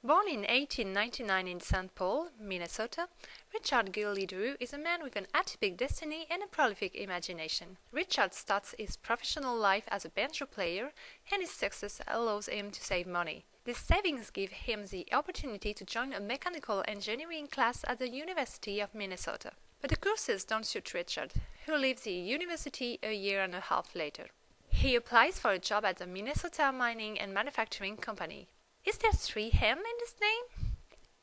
Born in 1899 in St. Paul, Minnesota, Richard Gilly Drew is a man with an atypical destiny and a prolific imagination. Richard starts his professional life as a banjo player, and his success allows him to save money. These savings give him the opportunity to join a mechanical engineering class at the University of Minnesota. But the courses don't suit Richard, who leaves the university a year and a half later. He applies for a job at the Minnesota Mining and Manufacturing Company. Is there 3 M in this name?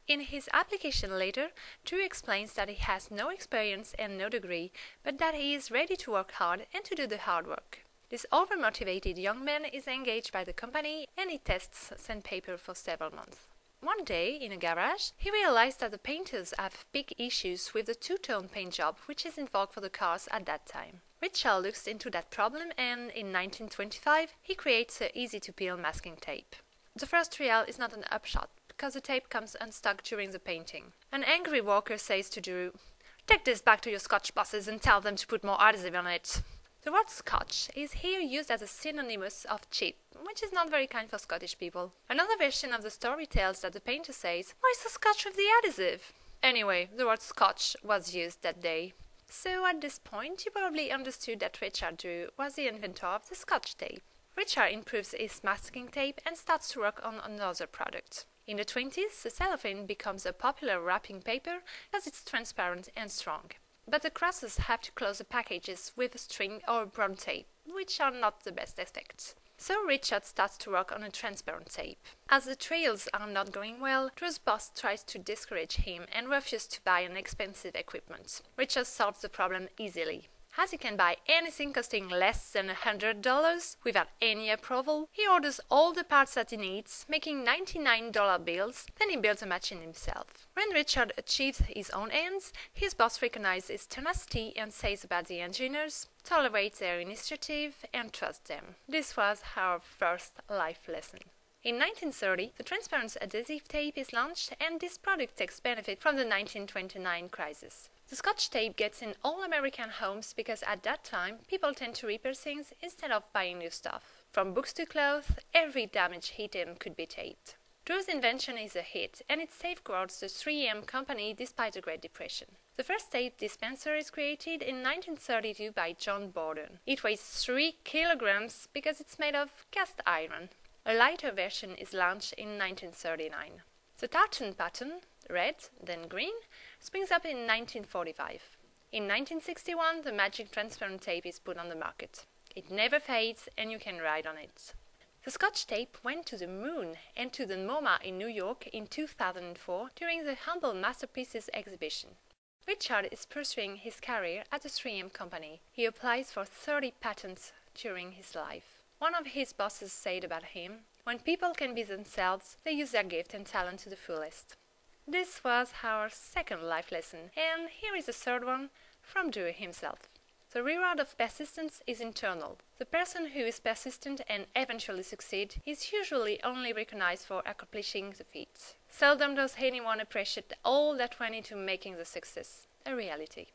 In his application letter, Drew explains that he has no experience and no degree, but that he is ready to work hard and to do the hard work. This overmotivated young man is engaged by the company and he tests sandpaper for several months. One day, in a garage, he realized that the painters have big issues with the two-tone paint job which is in vogue for the cars at that time. Richard looks into that problem and, in 1925, he creates an easy-to-peel masking tape. The first trial is not an upshot, because the tape comes unstuck during the painting. An angry worker says to Drew, "Take this back to your Scotch bosses and tell them to put more adhesive on it." The word Scotch is here used as a synonymous of cheap, which is not very kind for Scottish people. Another version of the story tells that the painter says, "Where's the Scotch with the adhesive?" Anyway, the word Scotch was used that day. So at this point, you probably understood that Richard Drew was the inventor of the Scotch tape. Richard improves his masking tape and starts to work on another product. In the 20s, the cellophane becomes a popular wrapping paper because it's transparent and strong. But the crosses have to close the packages with a string or brown tape, which are not the best effects. So Richard starts to work on a transparent tape. As the trials are not going well, Drew's boss tries to discourage him and refuses to buy an expensive equipment. Richard solves the problem easily. As he can buy anything costing less than $100 without any approval, he orders all the parts that he needs, making $99 bills, then he builds a machine himself. When Richard achieves his own ends, his boss recognizes his tenacity and says about the engineers, tolerate their initiative and trust them. This was our first life lesson. In 1930, the transparent adhesive tape is launched, and this product takes benefit from the 1929 crisis. The Scotch tape gets in all American homes because at that time, people tend to repair things instead of buying new stuff. From books to clothes, every damaged item could be taped. Drew's invention is a hit, and it safeguards the 3M company despite the Great Depression. The first tape dispenser is created in 1932 by John Borden. It weighs 3 kilograms because it's made of cast iron. A lighter version is launched in 1939. The tartan pattern, red, then green, springs up in 1945. In 1961, the magic transparent tape is put on the market. It never fades and you can ride on it. The Scotch tape went to the moon and to the MoMA in New York in 2004 during the Humble Masterpieces exhibition. Richard is pursuing his career at the 3M company. He applies for 30 patents during his life. One of his bosses said about him, "When people can be themselves, they use their gift and talent to the fullest." This was our second life lesson, and here is a third one from Drew himself. The reward of persistence is internal. The person who is persistent and eventually succeeds is usually only recognized for accomplishing the feat. Seldom does anyone appreciate all that went into making the success a reality.